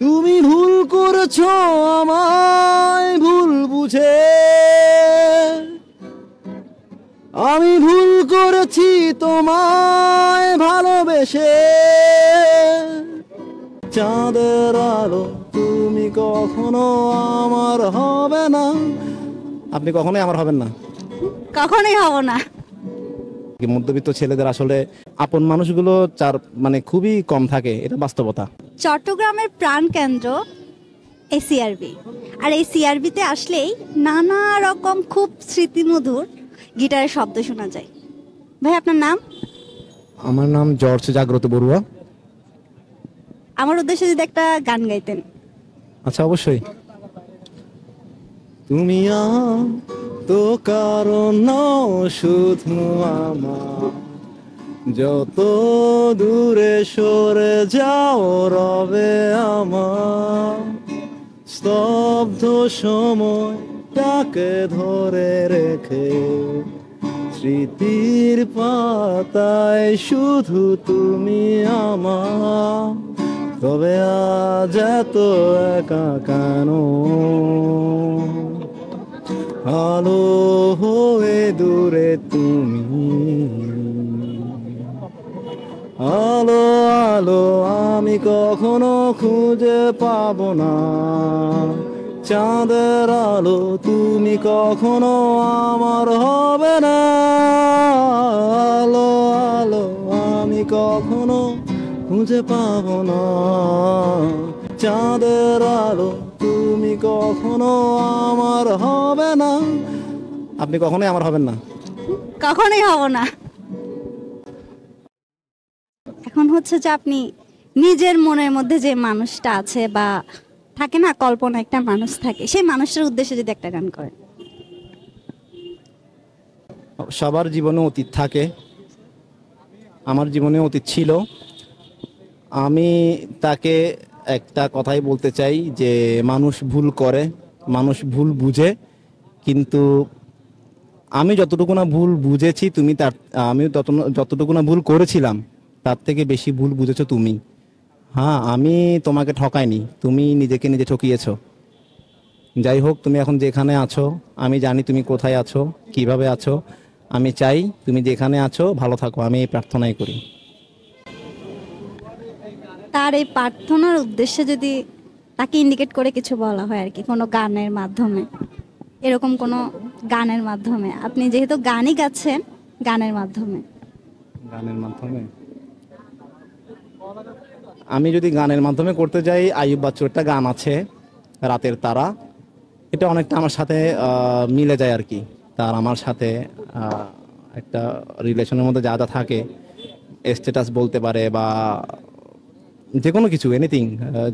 তুমি ভুল করেছো আমায় ভুল বুঝে, আমি ভুল করেছি তোমায় ভালোবেসে। চাঁদের আলো তুমি কখনো আমার হবে না। আপনি কখনোই আমার হবেন না। কখনোই হব না। মধ্যবিত্ত ছেলেদের আসলে আপন মানুষগুলো চার মানে খুবই কম থাকে, এটা বাস্তবতা। চট্টগ্রামের প্রাণকেন্দ্র এই সিআরবি, আর এই সিআরবিতে আসলেই নানা রকম খুব স্মৃতিমধুর গিটারের শব্দ শোনা যায়। ভাই আপনার নাম? আমার নাম জর্জ জাগ্রত বড়ুয়া। আমার উদ্দেশ্যে যদি একটা গান গাইতেন। আচ্ছা, অবশ্যই। তুমি তো কারণ শুধু আমার, যত দূরে সরে যাও রবে আমার, স্তব্ধ সময়টাকে ধরে রেখে স্মৃতির পাতায় শুধু তুমি আমার। তবে আজ এত একা কেন, আলো হয়ে দূরে তুমি, আলো আলো আমি কখনো খুঁজে পাবো না। চাঁদের আলো তুমি কখনো আমার হবে না। আলো আলো আমি কখনো খুঁজে পাবো না। চাঁদের আলো তুমি কখনো আমার হবে না। আপনি কখনোই আমার হবেন না। কখনোই হব না। এখন হচ্ছে যে আপনি নিজের মনের মধ্যে যে মানুষটা আছে বা থাকে না, কল্পনা একটা মানুষ থাকে, সেই মানুষটার উদ্দেশ্যে যদি একটা গান করেন। সবার জীবনে অতীত থাকে, আমার জীবনে অতীত ছিল। আমি তাকে একটা কথাই বলতে চাই যে মানুষ ভুল করে, মানুষ ভুল বুঝে, কিন্তু আমি যতটুকু না ভুল বুঝেছি তুমি তার, আমি যতটুকু না ভুল করেছিলাম তার থেকে বেশি ভুল বুঝেছো তুমি। হ্যাঁ, আমি তোমাকে ঠকাইনি, তুমি নিজেকে নিজে ঠকিয়েছো। যাই হোক, তুমি এখন যেখানে আছো, আমি জানি তুমি কোথায় আছো, কিভাবে আছো। আমি চাই তুমি যেখানে আছো ভালো থাকো, আমি এই প্রার্থনাই করি। তার এই প্রার্থনার উদ্দেশ্যে যদি তাকে ইন্ডিকেট করে কিছু বলা হয় আর কি, কোনো গানের মাধ্যমে, এরকম কোনো গানের মাধ্যমে, আপনি যেহেতু গানই গাচ্ছেন, গানের মাধ্যমে। গানের মাধ্যমে আমি যদি গানের মাধ্যমে করতে যাই, আইয়ুব বাচ্চুর একটা গান আছে রাতের তারা, এটা অনেকটা আমার সাথে মিলে যায় আর কি। তার আমার সাথে একটা রিলেশনের মধ্যে যা যা থাকে, স্ট্যাটাস বলতে পারে বা যে কোনো কিছু, এনিথিং,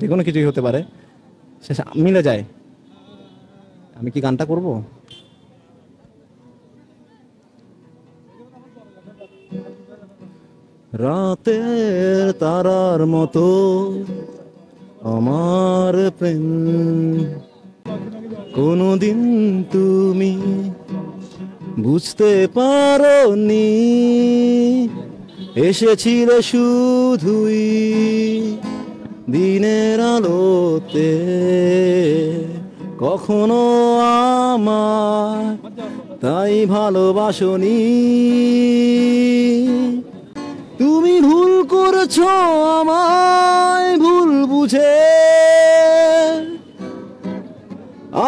যে কোনো কিছুই হতে পারে, সে মিলে যায়। আমি কি গানটা করব? রাতের তারার মতো আমার প্রেম, কোনদিন তুমি বুঝতে পারোনি, এসেছিলে শুধুই দিনের আলোতে, কখনো আমার তাই ভালোবাসনি। তুমি ভুল করেছো আমায় ভুল বুঝে,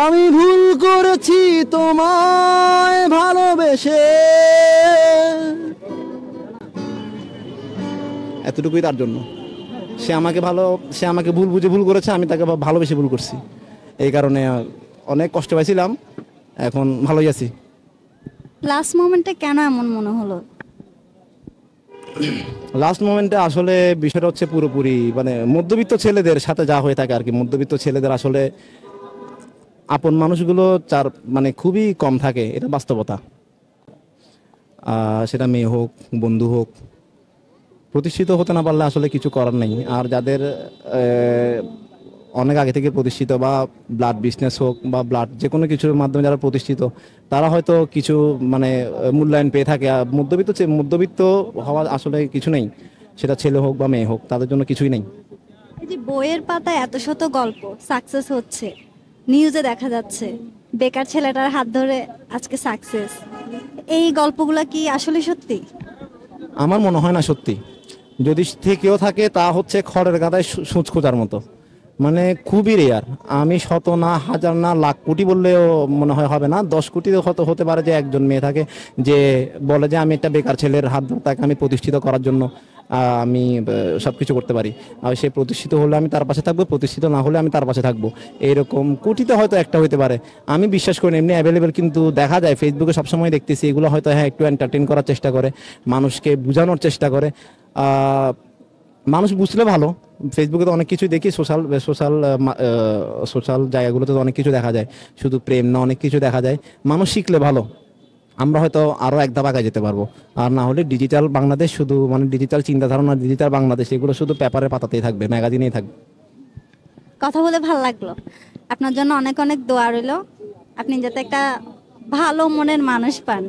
আমি ভুল করেছি তোমায় ভালোবেসে। এতটুকুই তার জন্য। সে আমাকে ভুল বুঝে ভুল করেছে, আমি তাকে ভালোবেসে ভুল করছি। এই কারণে অনেক কষ্ট পাইছিলাম, এখন ভালোই আছি। লাস্ট মোমেন্টে কেন এমন মনে হলো? লাস্ট মোমেন্টে আসলে বিষয়টা হচ্ছে পুরোপুরি মানে মধ্যবিত্ত ছেলেদের সাথে যা হয়ে থাকে আর কি। মধ্যবিত্ত ছেলেদের আসলে আপন মানুষগুলো চার মানে খুবই কম থাকে, এটা বাস্তবতা। সেটা মেয়ে হোক, বন্ধু হোক, প্রতিষ্ঠিত হতে না পারলে আসলে কিছু করার নেই। আর যাদের অনেক আগে থেকে প্রতিষ্ঠিত, বা ব্লাড বিজনেস হোক বা ব্লাড যে কোনো কিছুর মাধ্যমে যারা প্রতিষ্ঠিত, তারা হয়তো কিছু মানে মূল্যায়ন পেয়ে থাকে। আর মধ্যবিত্ত হওয়া আসলে কিছু নেই, সেটা ছেলে হোক বা মেয়ে হোক, তাদের জন্য কিছুই নেই। এই যে বইয়ের পাতায় এত শত গল্প সাকসেস হচ্ছে, নিউজে দেখা যাচ্ছে বেকার ছেলেটার হাত ধরে আজকে সাকসেস, এই গল্পগুলো কি আসলে সত্যি? আমার মনে হয় না সত্যি। যদি থেকেও থাকে তা হচ্ছে খড়ের গাদায় সূচ খোঁজার মতো, মানে খুবই রেয়ার। আমি শত না হাজার না লাখ কোটি বললেও মনে হয় হবে না, 10 কোটি হয়তো হতে পারে যে একজন মেয়ে থাকে যে বলে যে আমি একটা বেকার ছেলের হাত ধরে তাকে আমি প্রতিষ্ঠিত করার জন্য আমি সব কিছু করতে পারি, আর সে প্রতিষ্ঠিত হলে আমি তার পাশে থাকবো, প্রতিষ্ঠিত না হলে আমি তার পাশে থাকবো। এইরকম কোটিতে হয়তো একটা হইতে পারে, আমি বিশ্বাস করি না। এমনি অ্যাভেলেবেল কিন্তু দেখা যায় ফেসবুকে সবসময় দেখতেছি এগুলো হয়তো হ্যাঁ একটু এন্টারটেন করার চেষ্টা করে, মানুষকে বোঝানোর চেষ্টা করে। মানুষ বুঝলে ভালো। ফেসবুকে তো অনেক কিছু দেখি, সোশ্যাল সোশ্যাল সোশ্যাল জায়গাগুলোতে তো অনেক কিছু দেখা যায়, শুধু প্রেম না অনেক কিছু দেখা যায়। মানুষ শিখলে ভালো, আমরা হয়তো আরো এক ধাপ আগে যেতে পারবো। আর না হলে ডিজিটাল বাংলাদেশ শুধু মানে ডিজিটাল চিন্তাধারণা, ডিজিটাল বাংলাদেশ এগুলো শুধু পেপারের পাতাতেই থাকবে, ম্যাগাজিনেই থাকবে। কথা বলে ভালো লাগলো। আপনার জন্য অনেক অনেক দোয়া রইলো, আপনি যাতে একটা ভালো মনের মানুষ পান।